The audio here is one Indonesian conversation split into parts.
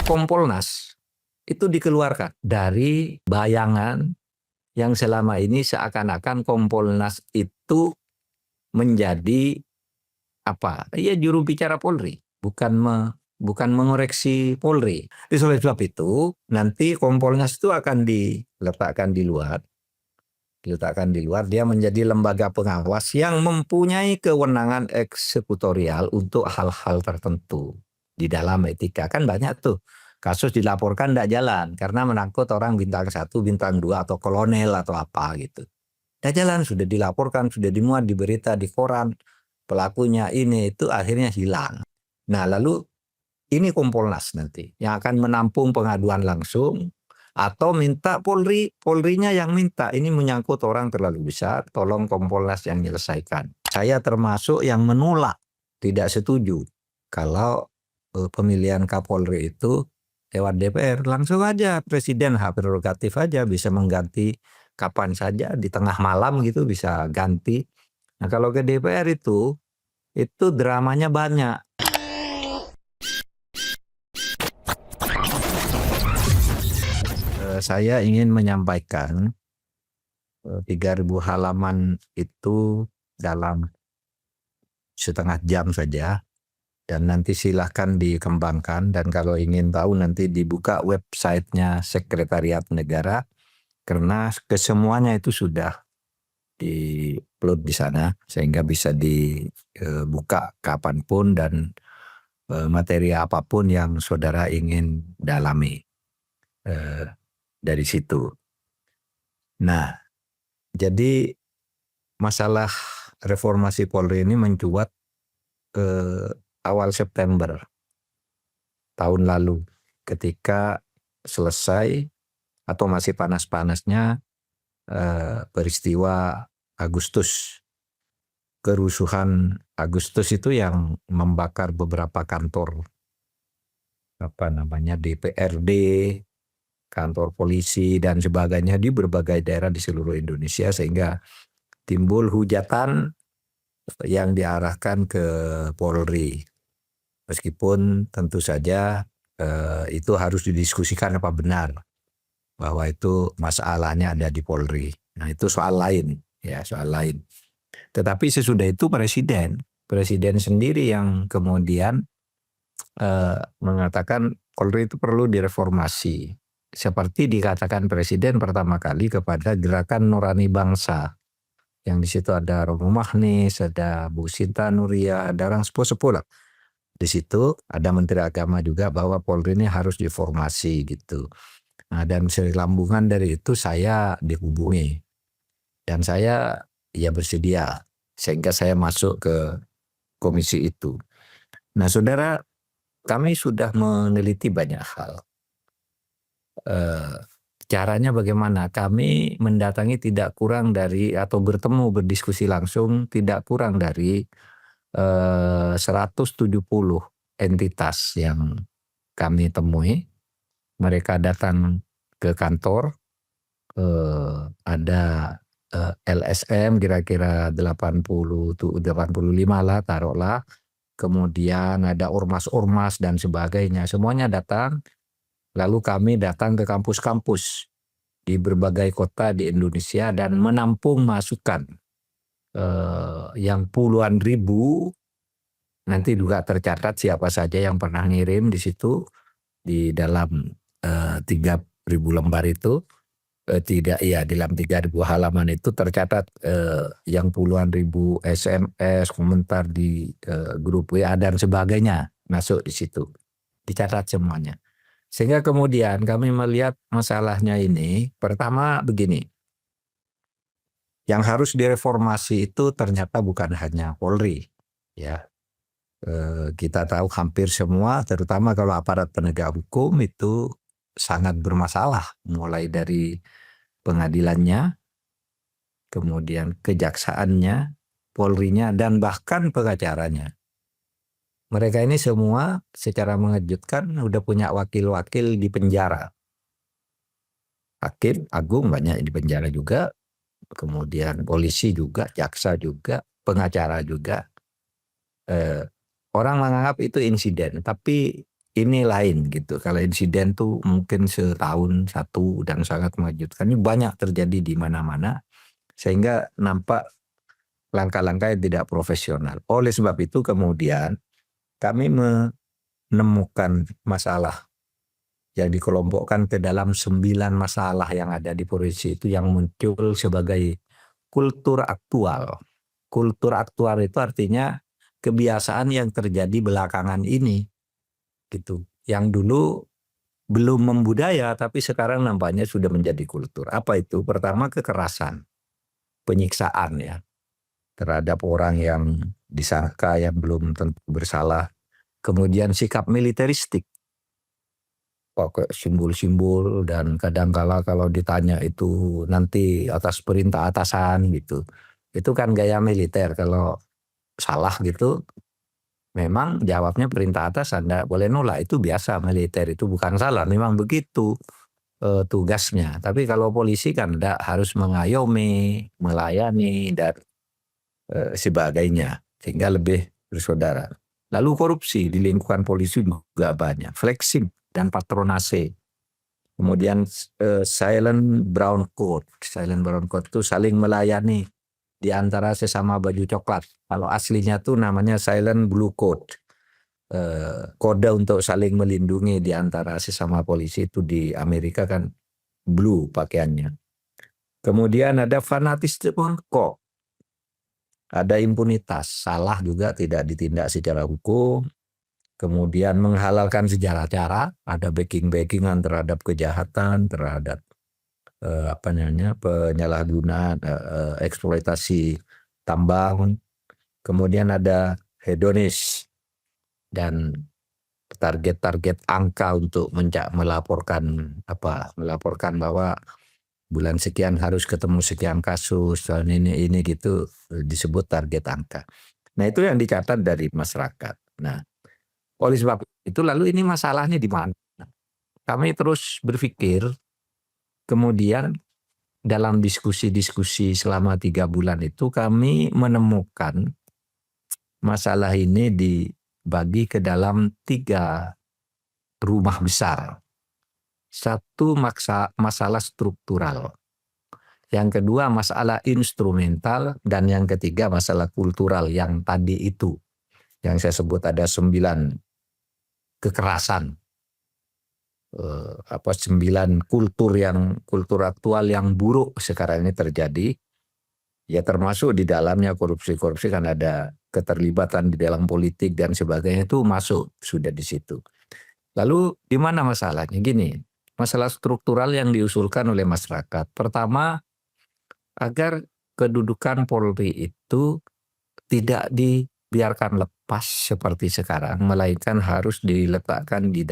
Kompolnas itu dikeluarkan dari bayangan yang selama ini seakan-akan Kompolnas itu menjadi apa? Ya juru bicara Polri, bukan mengoreksi Polri. Jadi oleh sebab itu nanti Kompolnas itu akan diletakkan di luar, dia menjadi lembaga pengawas yang mempunyai kewenangan eksekutorial untuk hal-hal tertentu. Di dalam etika kan banyak tuh kasus dilaporkan tidak jalan karena menangkut orang bintang 1, bintang 2 atau kolonel atau apa gitu. Tidak jalan, sudah dilaporkan, sudah dimuat di berita, di koran, pelakunya ini itu akhirnya hilang. Nah lalu ini Kompolnas nanti yang akan menampung pengaduan langsung atau minta Polrinya yang minta, ini menyangkut orang terlalu besar, tolong Kompolnas yang menyelesaikan. Saya termasuk yang menolak, tidak setuju kalau pemilihan Kapolri itu lewat DPR, langsung aja Presiden hak prerogatif aja, bisa mengganti kapan saja di tengah malam gitu bisa ganti. Nah kalau ke DPR itu dramanya banyak. Saya ingin menyampaikan 3.000 halaman itu dalam setengah jam saja, dan nanti silahkan dikembangkan, dan kalau ingin tahu nanti dibuka websitenya Sekretariat Negara karena kesemuanya itu sudah di-upload di sana sehingga bisa dibuka kapanpun dan materi apapun yang saudara ingin dalami dari situ. Nah, jadi masalah reformasi Polri ini mencuat ke awal September tahun lalu ketika selesai atau masih panas-panasnya peristiwa Agustus. Kerusuhan Agustus itu yang membakar beberapa kantor DPRD, kantor polisi dan sebagainya di berbagai daerah di seluruh Indonesia, sehingga timbul hujatan yang diarahkan ke Polri. Meskipun tentu saja itu harus didiskusikan apa benar bahwa itu masalahnya ada di Polri. Nah itu soal lain, ya soal lain. Tetapi sesudah itu Presiden sendiri yang kemudian mengatakan Polri itu perlu direformasi. Seperti dikatakan Presiden pertama kali kepada Gerakan Nurani Bangsa, yang di situ ada Romo Magnis, ada Bu Sinta Nuria, ada orang sepuh-sepuh lah. Di situ ada Menteri Agama juga bahwa Polri ini harus direformasi gitu. Nah, dan selambungan dari itu saya dihubungi dan saya ya bersedia sehingga saya masuk ke komisi itu. Nah, saudara, kami sudah meneliti banyak hal. Caranya bagaimana? Kami mendatangi tidak kurang dari atau bertemu berdiskusi langsung tidak kurang dari 170 entitas yang kami temui. Mereka datang ke kantor, ada LSM kira-kira 85 lah taruhlah. Kemudian ada ormas-ormas dan sebagainya, semuanya datang. Lalu kami datang ke kampus-kampus di berbagai kota di Indonesia dan menampung masukan yang puluhan ribu. Nanti juga tercatat siapa saja yang pernah ngirim di situ di dalam 3.000 lembar itu. Dalam 3.000 halaman itu tercatat yang puluhan ribu SMS, komentar di grup WA dan sebagainya masuk di situ. Dicatat semuanya. Sehingga kemudian kami melihat masalahnya ini, pertama begini, yang harus direformasi itu ternyata bukan hanya Polri, ya. Kita tahu hampir semua, terutama kalau aparat penegak hukum itu sangat bermasalah, mulai dari pengadilannya, kemudian kejaksaannya, Polrinya, dan bahkan pengacaranya. Mereka ini semua secara mengejutkan udah punya wakil-wakil di penjara. Hakim agung banyak di penjara juga, kemudian polisi juga, jaksa juga, pengacara juga. Orang menganggap itu insiden, tapi ini lain gitu. Kalau insiden tuh mungkin setahun satu dan sangat mengejutkan. Ini banyak terjadi di mana-mana sehingga nampak langkah-langkah yang tidak profesional. Oleh sebab itu kemudian kami menemukan masalah yang dikelompokkan ke dalam 9 masalah yang ada di provinsi itu yang muncul sebagai kultur aktual. Kultur aktual itu artinya kebiasaan yang terjadi belakangan ini gitu. Yang dulu belum membudaya tapi sekarang nampaknya sudah menjadi kultur. Apa itu? Pertama kekerasan, penyiksaan ya terhadap orang yang disangka yang belum tentu bersalah. Kemudian sikap militeristik, pakai simbol-simbol dan kadangkala kalau ditanya itu nanti atas perintah atasan gitu. Itu kan gaya militer, kalau salah gitu memang jawabnya perintah atasan, enggak boleh nolak, itu biasa militer, itu bukan salah, memang begitu tugasnya. Tapi kalau polisi kan enggak, harus mengayomi, melayani dan sebagainya sehingga lebih bersaudara. Lalu korupsi di lingkungan polisi juga banyak, flexing dan patronase. Kemudian silent brown coat. Silent brown coat itu saling melayani di antara sesama baju coklat. Kalau aslinya tuh namanya silent blue coat. Kode untuk saling melindungi di antara sesama polisi itu di Amerika kan blue pakaiannya. Kemudian ada fanatisme kok. Ada impunitas, salah juga tidak ditindak secara hukum. Kemudian menghalalkan segala cara, ada backing-backingan terhadap kejahatan, terhadap penyalahgunaan, eksploitasi tambang. Kemudian ada hedonis dan target-target angka untuk melaporkan bahwa bulan sekian harus ketemu sekian kasus, dan ini gitu disebut target angka. Nah itu yang dicatat dari masyarakat. Nah oleh sebab itu lalu ini masalahnya di mana? Kami terus berpikir, kemudian dalam diskusi-diskusi selama 3 bulan itu kami menemukan masalah ini dibagi ke dalam 3 rumah besar. Satu masalah struktural, yang kedua masalah instrumental, dan yang ketiga masalah kultural yang tadi itu yang saya sebut ada 9 kekerasan, 9 kultur aktual yang buruk sekarang ini terjadi. Ya termasuk di dalamnya korupsi kan ada keterlibatan di dalam politik dan sebagainya, itu masuk sudah di situ. Lalu di mana masalahnya? Gini, masalah struktural yang diusulkan oleh masyarakat. Pertama, agar kedudukan Polri itu tidak dibiarkan lepas seperti sekarang, melainkan harus diletakkan di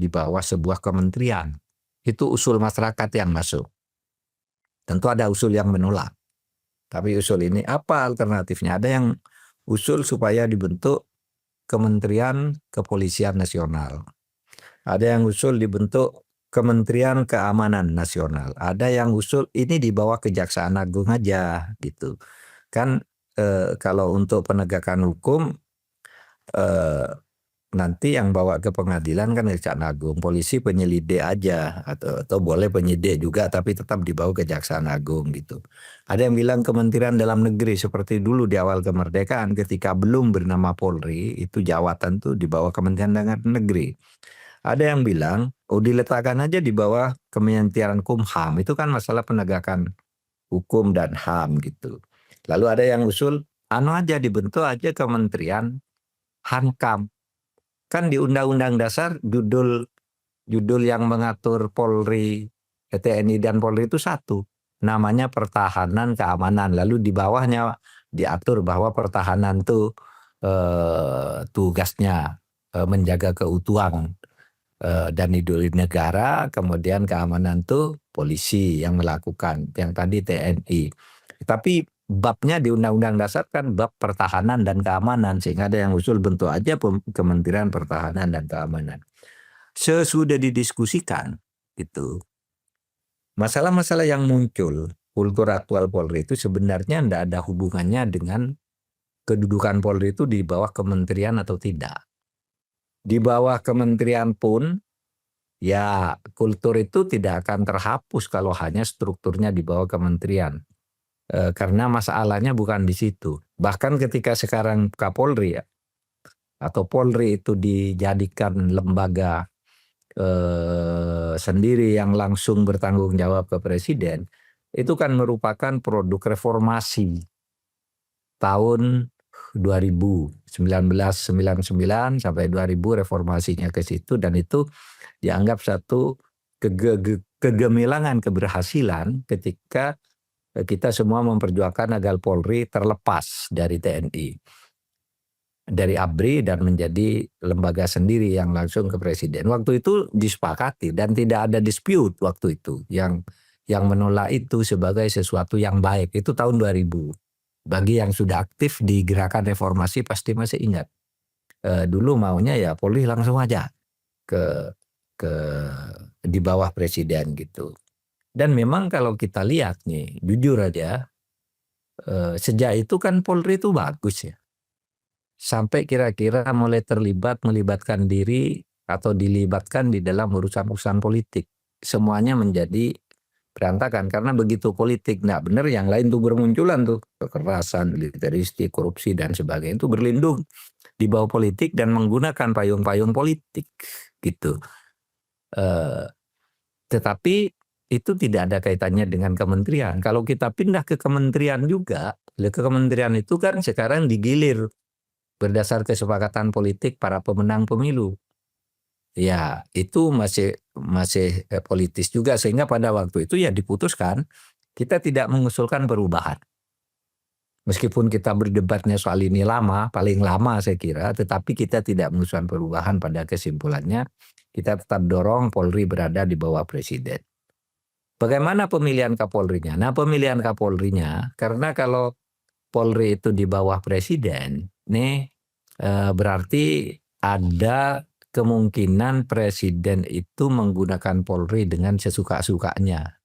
bawah sebuah kementerian. Itu usul masyarakat yang masuk. Tentu ada usul yang menolak. Tapi usul ini apa alternatifnya? Ada yang usul supaya dibentuk Kementerian Kepolisian Nasional. Ada yang usul dibentuk Kementerian Keamanan Nasional. Ada yang usul ini di bawah Kejaksaan Agung aja gitu. Kan kalau untuk penegakan hukum nanti yang bawa ke pengadilan kan Kejaksaan Agung, polisi penyelidik aja atau boleh penyidik juga tapi tetap di bawah Kejaksaan Agung gitu. Ada yang bilang Kementerian Dalam Negeri seperti dulu di awal kemerdekaan ketika belum bernama Polri, itu jawatan tuh di bawah Kementerian Dalam Negeri. Ada yang bilang diletakkan aja di bawah Kementerian Kumham, itu kan masalah penegakan hukum dan HAM gitu. Lalu ada yang usul aja dibentuk aja Kementerian Hankam. Kan di Undang-Undang Dasar judul yang mengatur Polri, TNI dan Polri itu satu, namanya Pertahanan Keamanan. Lalu di bawahnya diatur bahwa pertahanan itu tugasnya menjaga keutuhan dan ideologi negara, kemudian keamanan itu polisi yang melakukan, yang tadi TNI. Tapi babnya di Undang-Undang Dasar kan bab pertahanan dan keamanan, sehingga ada yang usul bentuk aja Kementerian Pertahanan dan Keamanan. Sesudah didiskusikan gitu, masalah-masalah yang muncul kultur aktual Polri itu sebenarnya tidak ada hubungannya dengan kedudukan Polri itu di bawah kementerian atau tidak. Di bawah kementerian pun, ya kultur itu tidak akan terhapus kalau hanya strukturnya di bawah kementerian. Karena masalahnya bukan di situ. Bahkan ketika sekarang Kapolri ya, atau Polri itu dijadikan lembaga sendiri yang langsung bertanggung jawab ke presiden, itu kan merupakan produk reformasi tahun 2000, 1999 sampai 2000 reformasinya ke situ, dan itu dianggap satu kegemilangan keberhasilan ketika kita semua memperjuangkan agar Polri terlepas dari TNI, dari ABRI, dan menjadi lembaga sendiri yang langsung ke presiden. Waktu itu disepakati dan tidak ada dispute waktu itu yang menolak itu sebagai sesuatu yang baik. Itu tahun 2000. Bagi yang sudah aktif di gerakan reformasi pasti masih ingat. Dulu maunya ya Polri langsung aja ke di bawah presiden gitu. Dan memang kalau kita lihat nih, jujur aja, sejak itu kan Polri itu bagus ya. Sampai kira-kira mulai melibatkan diri atau dilibatkan di dalam urusan-urusan politik. Semuanya menjadi berantakan karena begitu politik nggak benar, yang lain tuh bermunculan tuh, kekerasan, militeristik, korupsi dan sebagainya itu berlindung di bawah politik dan menggunakan payung-payung politik gitu. Tetapi itu tidak ada kaitannya dengan kementerian. Kalau kita pindah ke kementerian juga, ke kementerian itu kan sekarang digilir berdasar kesepakatan politik para pemenang pemilu. Ya, itu masih politis juga, sehingga pada waktu itu ya diputuskan kita tidak mengusulkan perubahan. Meskipun kita berdebatnya soal ini lama, paling lama saya kira, tetapi kita tidak mengusulkan perubahan. Pada kesimpulannya kita tetap dorong Polri berada di bawah presiden. Bagaimana pemilihan Kapolrinya? Nah, pemilihan Kapolrinya, karena kalau Polri itu di bawah presiden, nih berarti ada kemungkinan presiden itu menggunakan Polri dengan sesuka-sukanya,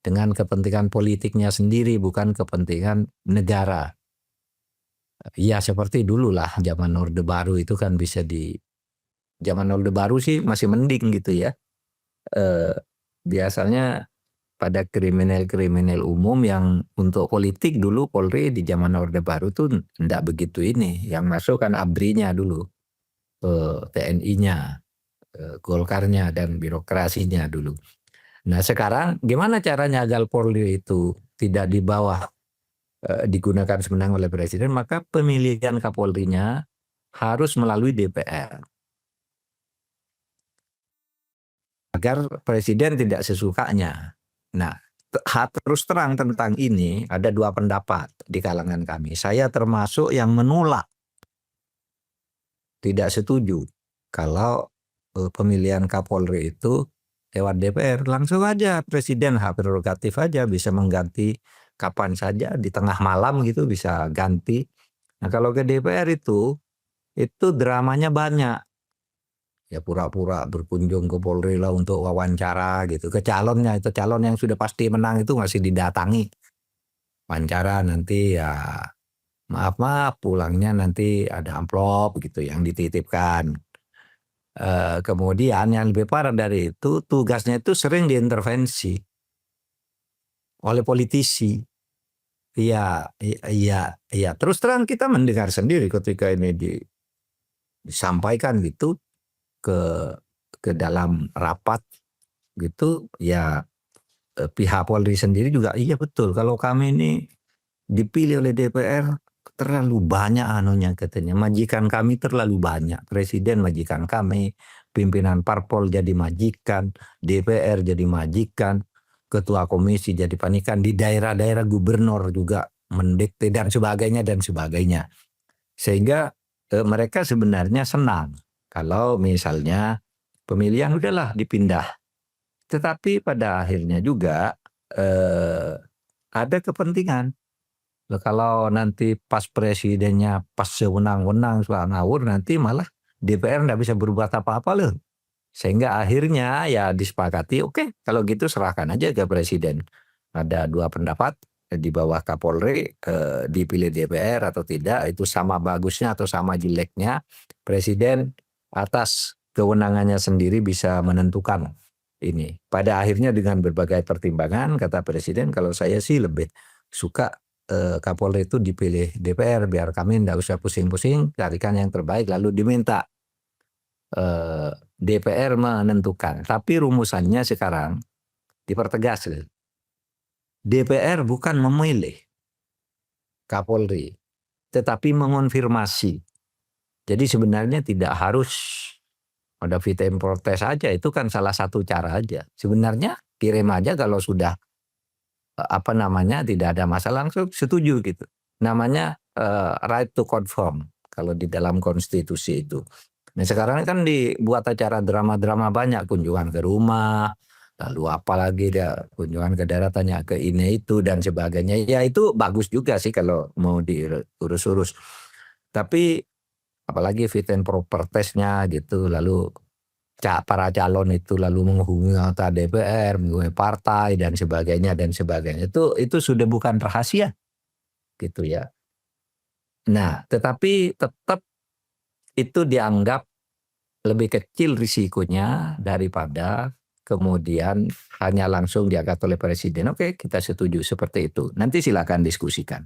dengan kepentingan politiknya sendiri, bukan kepentingan negara. Ya seperti dulu lah, zaman Orde Baru itu kan bisa zaman Orde Baru sih masih mending gitu ya. Biasanya pada kriminal-kriminal umum yang untuk politik dulu, Polri di zaman Orde Baru tuh enggak begitu ini. Yang masuk kan ABRI-nya dulu, TNI-nya, Golkarnya dan birokrasinya dulu. Nah sekarang gimana caranya agar Polri itu tidak di bawah digunakan semenang oleh presiden? Maka pemilihan Kapolrinya harus melalui DPR. Agar presiden tidak sesukanya. Nah, terus terang tentang ini ada dua pendapat di kalangan kami. Saya termasuk yang menolak, tidak setuju kalau pemilihan Kapolri itu lewat DPR. Langsung aja presiden hak prerogatif aja, bisa mengganti kapan saja, di tengah malam gitu bisa ganti. Nah kalau ke DPR itu dramanya banyak. Ya pura-pura berkunjung ke Polri lah untuk wawancara gitu. Ke calonnya, itu calon yang sudah pasti menang itu masih didatangi. Wawancara nanti ya maaf pulangnya nanti ada amplop gitu yang dititipkan. Kemudian yang lebih parah dari itu, tugasnya itu sering diintervensi oleh politisi. Iya. Terus terang kita mendengar sendiri ketika ini disampaikan gitu ke dalam rapat gitu ya, pihak Polri sendiri juga iya betul kalau kami ini dipilih oleh DPR terlalu banyak anunya, katanya majikan kami terlalu banyak, presiden majikan kami, pimpinan parpol jadi majikan, DPR jadi majikan, ketua komisi jadi panikan, di daerah-daerah gubernur juga mendikte dan sebagainya, sehingga mereka sebenarnya senang kalau misalnya pemilihan udahlah dipindah. Tetapi pada akhirnya juga ada kepentingan. Kalau nanti pas presidennya pas sewenang-wenang soal ngawur, nanti malah DPR nggak bisa berbuat apa-apa loh. Sehingga akhirnya ya disepakati, oke kalau gitu serahkan aja ke presiden. Ada dua pendapat di bawah Kapolri, dipilih DPR atau tidak, itu sama bagusnya atau sama jeleknya presiden atas kewenangannya sendiri bisa menentukan ini. Pada akhirnya dengan berbagai pertimbangan, kata Presiden, kalau saya sih lebih suka Kapolri itu dipilih DPR, biar kami tidak usah pusing-pusing, carikan yang terbaik lalu diminta DPR menentukan. Tapi rumusannya sekarang dipertegas. DPR bukan memilih Kapolri, tetapi mengonfirmasi. Jadi sebenarnya tidak harus ada fit and protes aja, itu kan salah satu cara aja. Sebenarnya kirim aja kalau sudah tidak ada masalah, langsung setuju gitu. Namanya right to confirm kalau di dalam konstitusi itu. Nah sekarang kan dibuat acara drama-drama banyak, kunjungan ke rumah, lalu apalagi dia kunjungan ke daerah, tanya ke ini itu dan sebagainya. Ya itu bagus juga sih kalau mau diurus-urus. Tapi apalagi fit and proper testnya gitu, lalu para calon itu lalu menghubungi anggota DPR, menghubungi partai dan sebagainya dan sebagainya. Itu sudah bukan rahasia gitu ya. Nah, tetapi tetap itu dianggap lebih kecil risikonya daripada kemudian hanya langsung diangkat oleh Presiden. Oke, kita setuju seperti itu. Nanti silakan diskusikan.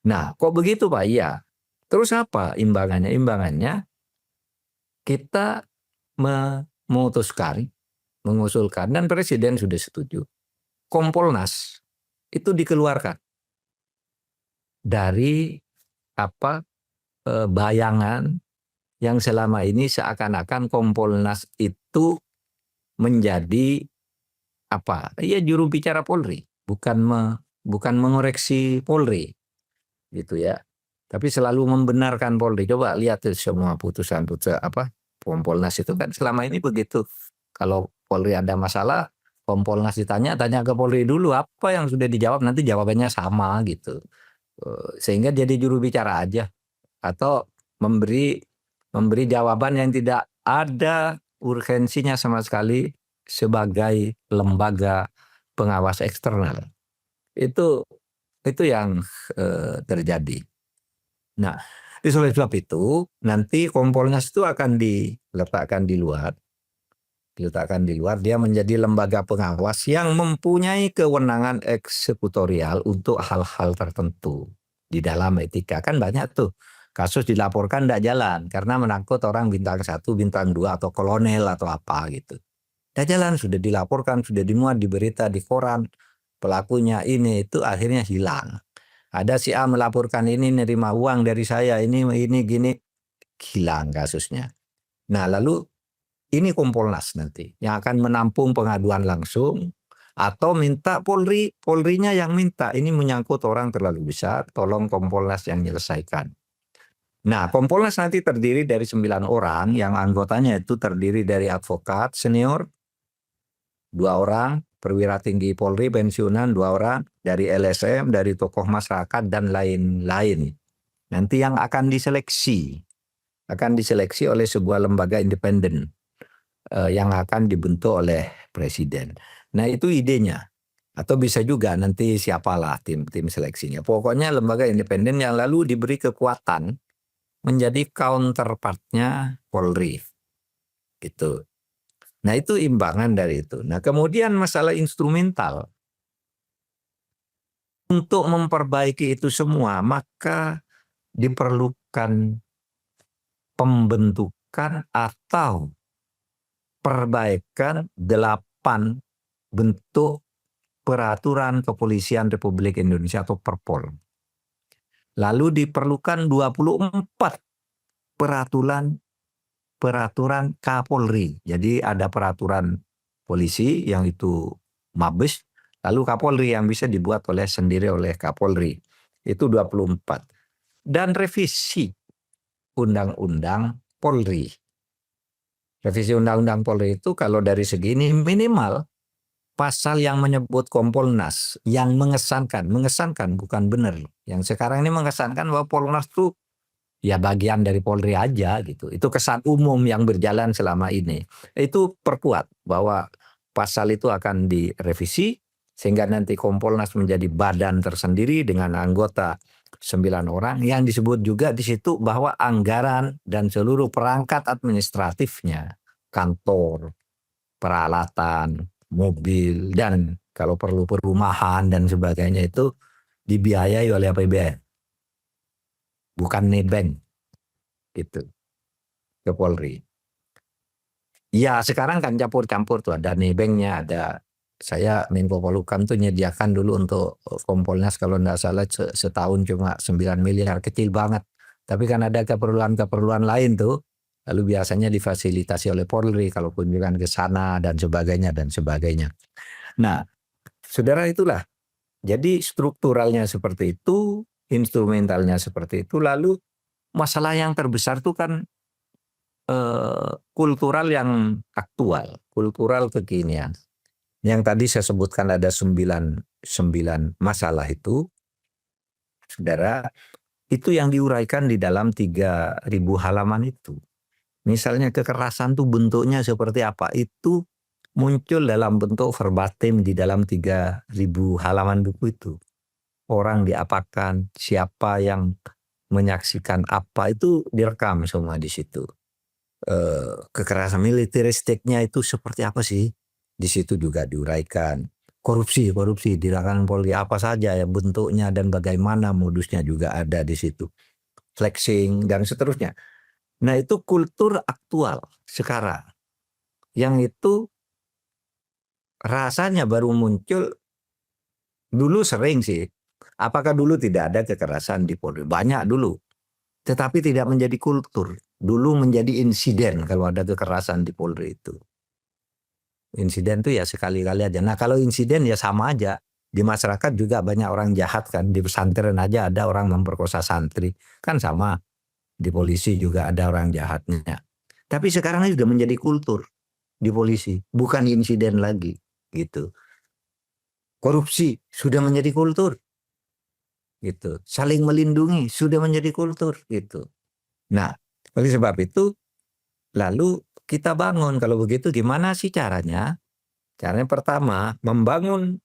Nah, kok begitu Pak? Iya. Terus apa imbangannya? Imbangannya kita memutuskan, mengusulkan, dan Presiden sudah setuju. Kompolnas itu dikeluarkan dari bayangan yang selama ini seakan-akan Kompolnas itu menjadi juru bicara Polri, bukan mengoreksi Polri gitu ya. Tapi selalu membenarkan Polri. Coba lihat semua putusan-putusan Kompolnas itu kan selama ini begitu. Kalau Polri ada masalah, Kompolnas tanya ke Polri dulu, apa yang sudah dijawab nanti jawabannya sama gitu. Sehingga jadi juru bicara aja, atau memberi jawaban yang tidak ada urgensinya sama sekali sebagai lembaga pengawas eksternal. Itu yang terjadi. Nah, oleh sebab itu nanti Kompolnas itu akan diletakkan di luar, dia menjadi lembaga pengawas yang mempunyai kewenangan eksekutorial untuk hal-hal tertentu di dalam etika. Kan banyak tuh kasus dilaporkan tidak jalan karena menangkut orang bintang 1, bintang 2 atau kolonel atau apa gitu. Tidak jalan, sudah dilaporkan, sudah dimuat di berita, di koran, pelakunya ini itu akhirnya hilang. Ada si A melaporkan ini nerima uang dari saya, ini gini, hilang kasusnya. Nah lalu ini Kompolnas nanti yang akan menampung pengaduan langsung atau minta Polrinya yang minta, ini menyangkut orang terlalu besar, tolong Kompolnas yang menyelesaikan. Nah, Kompolnas nanti terdiri dari 9 orang yang anggotanya itu terdiri dari advokat senior 2 orang, perwira tinggi Polri pensiunan 2 orang, dari LSM, dari tokoh masyarakat dan lain-lain. Nanti yang akan diseleksi oleh sebuah lembaga independen yang akan dibentuk oleh Presiden. Nah itu idenya. Atau bisa juga nanti siapalah tim seleksinya. Pokoknya lembaga independen yang lalu diberi kekuatan menjadi counterpartnya Polri. Gitu. Nah itu imbangan dari itu. Nah kemudian masalah instrumental. Untuk memperbaiki itu semua maka diperlukan pembentukan atau perbaikan 8 bentuk peraturan kepolisian Republik Indonesia atau Perpol. Lalu diperlukan 24 peraturan Kapolri. Jadi ada peraturan polisi yang itu Mabes, lalu Kapolri yang bisa dibuat sendiri oleh Kapolri. Itu 24. Dan revisi Undang-Undang Polri. Revisi Undang-Undang Polri itu kalau dari segi ini minimal pasal yang menyebut Kompolnas yang mengesankan bukan benar. Yang sekarang ini mengesankan bahwa Kompolnas itu ya bagian dari Polri aja gitu. Itu kesan umum yang berjalan selama ini. Itu perkuat bahwa pasal itu akan direvisi sehingga nanti Kompolnas menjadi badan tersendiri dengan anggota 9 orang yang disebut juga di situ bahwa anggaran dan seluruh perangkat administratifnya, kantor, peralatan, mobil, dan kalau perlu perumahan dan sebagainya itu dibiayai oleh APBN, bukan nebeng gitu ke Polri. Ya sekarang kan campur-campur tuh, ada nebengnya, ada saya Menko Polhukam tuh nyediakan dulu untuk Kompolnas kalau enggak salah setahun cuma 9 miliar, kecil banget. Tapi kan ada keperluan-keperluan lain tuh, lalu biasanya difasilitasi oleh Polri kalau kunjungan ke sana dan sebagainya dan sebagainya. Nah, saudara itulah. Jadi strukturalnya seperti itu, instrumentalnya seperti itu, lalu masalah yang terbesar tuh kan kultural yang aktual, kultural kekinian. Yang tadi saya sebutkan ada 9 masalah itu, saudara, itu yang diuraikan di dalam 3.000 halaman itu. Misalnya kekerasan tuh bentuknya seperti apa, itu muncul dalam bentuk verbatim di dalam 3.000 halaman buku itu. Orang diapakan, siapa yang menyaksikan apa, itu direkam semua di situ. Kekerasan militeristiknya itu seperti apa sih? Di situ juga diuraikan. Korupsi dilakukan Polri apa saja ya bentuknya dan bagaimana modusnya juga ada di situ. Flexing dan seterusnya. Nah, itu kultur aktual sekarang. Yang itu rasanya baru muncul, dulu sering sih. Apakah dulu tidak ada kekerasan di Polri? Banyak dulu. Tetapi tidak menjadi kultur. Dulu menjadi insiden kalau ada kekerasan di Polri itu. Insiden tuh ya sekali-kali aja. Nah kalau insiden ya sama aja. Di masyarakat juga banyak orang jahat kan. Di pesantren aja ada orang memperkosa santri. Kan sama. Di polisi juga ada orang jahatnya. Tapi sekarang ini sudah menjadi kultur di polisi. Bukan insiden lagi. Gitu. Korupsi sudah menjadi kultur. Gitu. Saling melindungi sudah menjadi kultur. Gitu. Nah oleh sebab itu lalu kita bangun. Kalau begitu gimana sih caranya? Caranya pertama membangun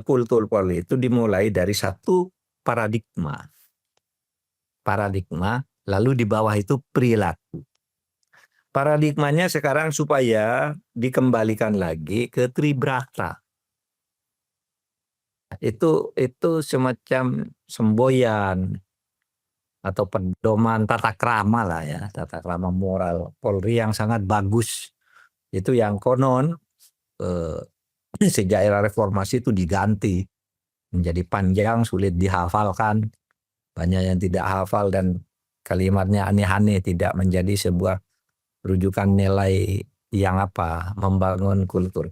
kultur Polri itu dimulai dari satu paradigma. Lalu di bawah itu perilaku. Paradigmanya sekarang supaya dikembalikan lagi ke Tribrata. Itu semacam semboyan atau pedoman tata krama lah ya, tata krama moral Polri yang sangat bagus. Itu yang konon sejak era reformasi itu diganti menjadi panjang, sulit dihafalkan, banyak yang tidak hafal dan kalimatnya aneh-aneh, tidak menjadi sebuah rujukan nilai yang membangun kultur.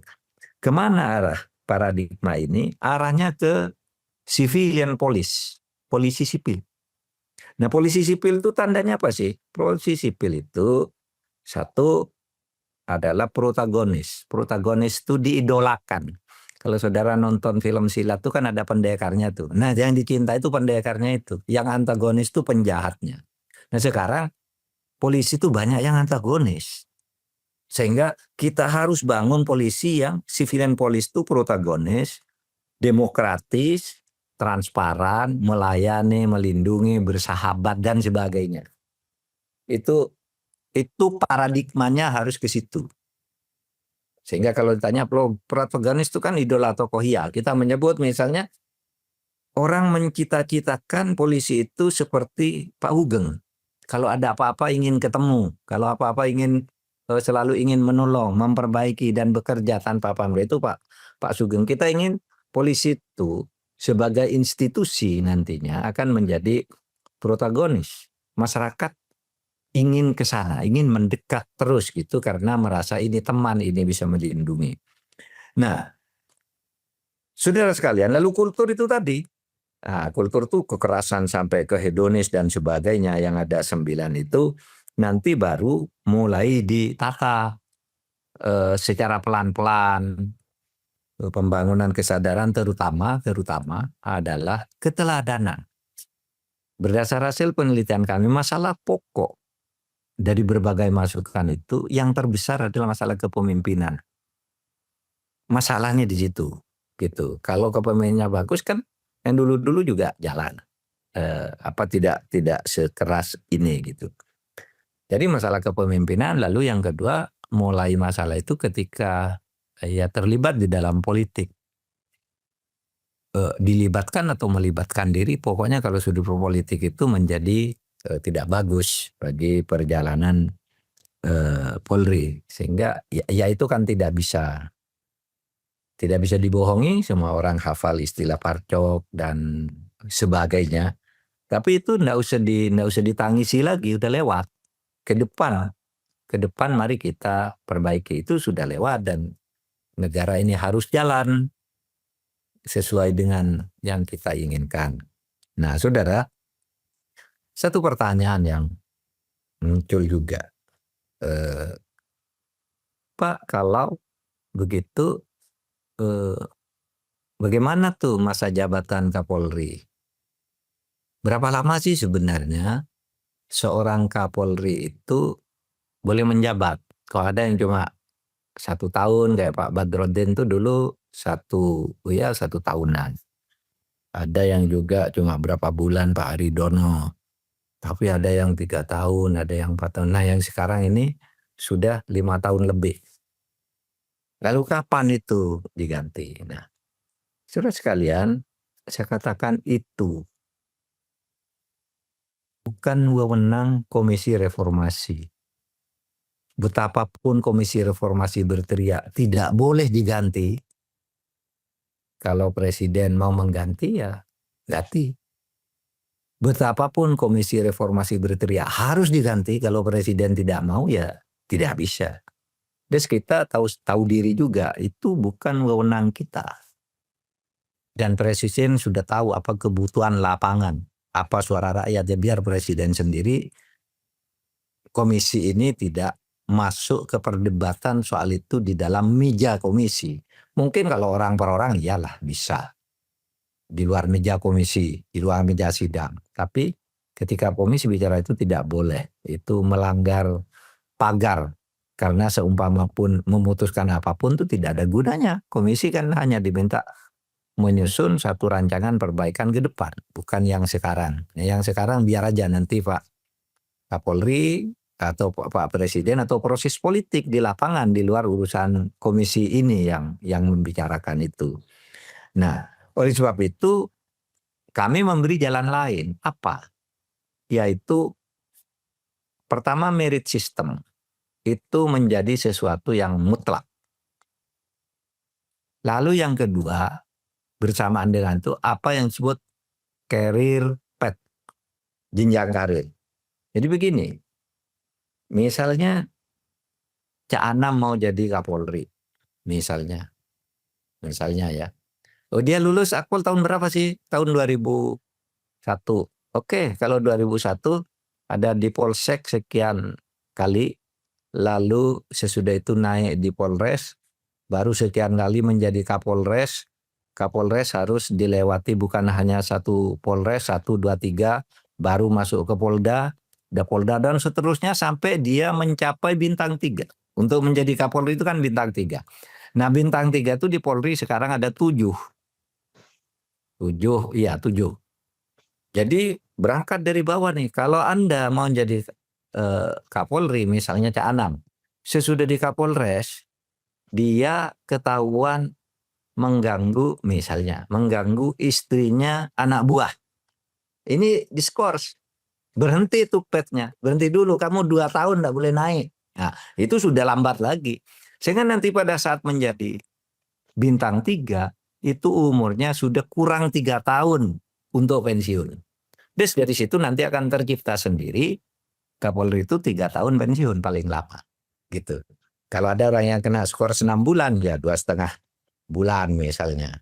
Kemana arah paradigma ini? Arahnya ke civilian police, polisi sipil. Nah polisi sipil itu tandanya apa sih? Polisi sipil itu satu adalah protagonis. Protagonis itu diidolakan. Kalau saudara nonton film silat itu kan ada pendekarnya tuh. Nah yang dicinta itu pendekarnya itu. Yang antagonis itu penjahatnya. Nah sekarang polisi itu banyak yang antagonis. Sehingga kita harus bangun polisi yang civilian police itu protagonis, demokratis, transparan, melayani, melindungi, bersahabat dan sebagainya. Itu paradigmanya harus ke situ. Sehingga kalau ditanya protagonis itu kan idola tokoh ya. Kita menyebut misalnya orang mencita-citakan polisi itu seperti Pak Hugeng. Kalau ada apa-apa ingin ketemu, kalau apa-apa selalu ingin menolong, memperbaiki dan bekerja tanpa pamrih, itu Pak Sugeng. Kita ingin polisi itu sebagai institusi nantinya akan menjadi protagonis. Masyarakat ingin ke sana, ingin mendekat terus gitu karena merasa ini teman, ini bisa melindungi. Nah, saudara sekalian, lalu kultur itu tadi. Nah, kultur itu kekerasan sampai ke hedonis dan sebagainya yang ada 9 itu nanti baru mulai ditata secara pelan-pelan. Pembangunan kesadaran terutama adalah keteladanan. Berdasar hasil penelitian kami, masalah pokok dari berbagai masukan itu yang terbesar adalah masalah kepemimpinan. Masalahnya di situ, gitu. Kalau kepemimpinannya bagus kan Yang dulu-dulu juga jalan. Tidak sekeras ini gitu. Jadi masalah kepemimpinan, lalu yang kedua mulai masalah itu ketika ya terlibat di dalam politik. Dilibatkan atau melibatkan diri, pokoknya kalau sudah berpolitik itu menjadi tidak bagus bagi perjalanan Polri. Sehingga ya itu kan tidak bisa dibohongi, semua orang hafal istilah parcok dan sebagainya. Tapi itu enggak usah ditangisi lagi, udah lewat. Ke depan mari kita perbaiki, itu sudah lewat dan negara ini harus jalan sesuai dengan yang kita inginkan. Nah, Saudara, satu pertanyaan yang muncul juga. Pak, kalau begitu bagaimana tuh masa jabatan Kapolri? Berapa lama sih sebenarnya seorang Kapolri itu boleh menjabat? Kalau ada yang cuma 1 tahun kayak Pak Badrodin tuh dulu 1 tahunan. Ada yang juga cuma berapa bulan Pak Aridono. Tapi ada yang 3 tahun, ada yang 4 tahun. Nah, yang sekarang ini sudah 5 tahun lebih. Lalu kapan itu diganti? Nah, saudara sekalian, saya katakan itu bukan wewenang Komisi Reformasi. Betapapun Komisi Reformasi berteriak tidak boleh diganti, kalau presiden mau mengganti ya ganti. Betapapun Komisi Reformasi berteriak harus diganti, kalau presiden tidak mau ya tidak bisa. Terus kita tahu diri juga itu bukan wewenang kita. Dan presiden sudah tahu apa kebutuhan lapangan, apa suara rakyat, ya biar presiden sendiri. Komisi ini tidak masuk ke perdebatan soal itu di dalam meja komisi. Mungkin kalau orang per orang iyalah bisa. Di luar meja komisi, di luar meja sidang. Tapi ketika komisi bicara itu tidak boleh. Itu melanggar pagar. Karena seumpama pun memutuskan apapun itu tidak ada gunanya. Komisi kan hanya diminta menyusun satu rancangan perbaikan ke depan. Bukan yang sekarang. Yang sekarang biar aja nanti Pak Kapolri atau Pak Presiden atau proses politik di lapangan di luar urusan komisi ini yang membicarakan itu. Nah, oleh sebab itu kami memberi jalan lain. Apa? Yaitu pertama merit system. Itu menjadi sesuatu yang mutlak. Lalu yang kedua, bersamaan dengan itu apa yang disebut career path, jenjang karir. Jadi begini, misalnya Cak Anam mau jadi Kapolri, misalnya ya. Oh, dia lulus akpol tahun berapa sih? Tahun 2001. Oke, kalau 2001 ada di Polsek sekian kali, lalu sesudah itu naik di Polres, baru sekian kali menjadi Kapolres. Kapolres harus dilewati bukan hanya satu Polres, 1, 2, 3, baru masuk ke Polda, dan seterusnya sampai dia mencapai bintang 3. Untuk menjadi Kapolri itu kan bintang 3. Nah, bintang 3 itu di Polri sekarang ada 7. 7. Jadi berangkat dari bawah nih. Kalau Anda mau jadi Kapolri, misalnya Cak Anam, sesudah di Kapolres, dia ketahuan mengganggu istrinya anak buah. Ini diskors. Berhenti tuh petnya. Berhenti dulu, kamu 2 tahun enggak boleh naik. Nah, itu sudah lambat lagi. Sehingga nanti pada saat menjadi bintang 3, itu umurnya sudah kurang 3 tahun untuk pensiun. Terus dari situ nanti akan tercipta sendiri Kapolri itu 3 tahun pensiun paling lama. Gitu. Kalau ada orang yang kena skor 6 bulan, ya 2,5 bulan misalnya.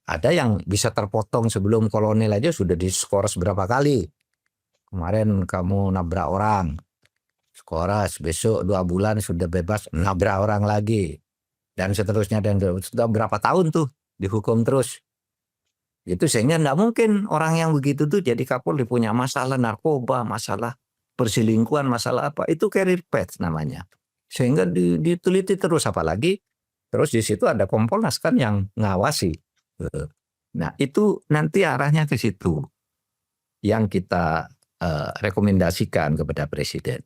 Ada yang bisa terpotong sebelum kolonel aja sudah diskor seberapa kali. Kemarin kamu nabrak orang, skoras, besok 2 bulan sudah bebas nabrak orang lagi. Dan seterusnya, dan sudah berapa tahun tuh dihukum terus. Itu sehingga enggak mungkin orang yang begitu tuh jadi Kapolri, punya masalah narkoba, masalah perselingkuhan, masalah apa. Itu career path namanya. Sehingga diteliti terus, apalagi terus di situ ada Kompolnas kan yang ngawasi. Nah, itu nanti arahnya ke situ yang kita rekomendasikan kepada presiden.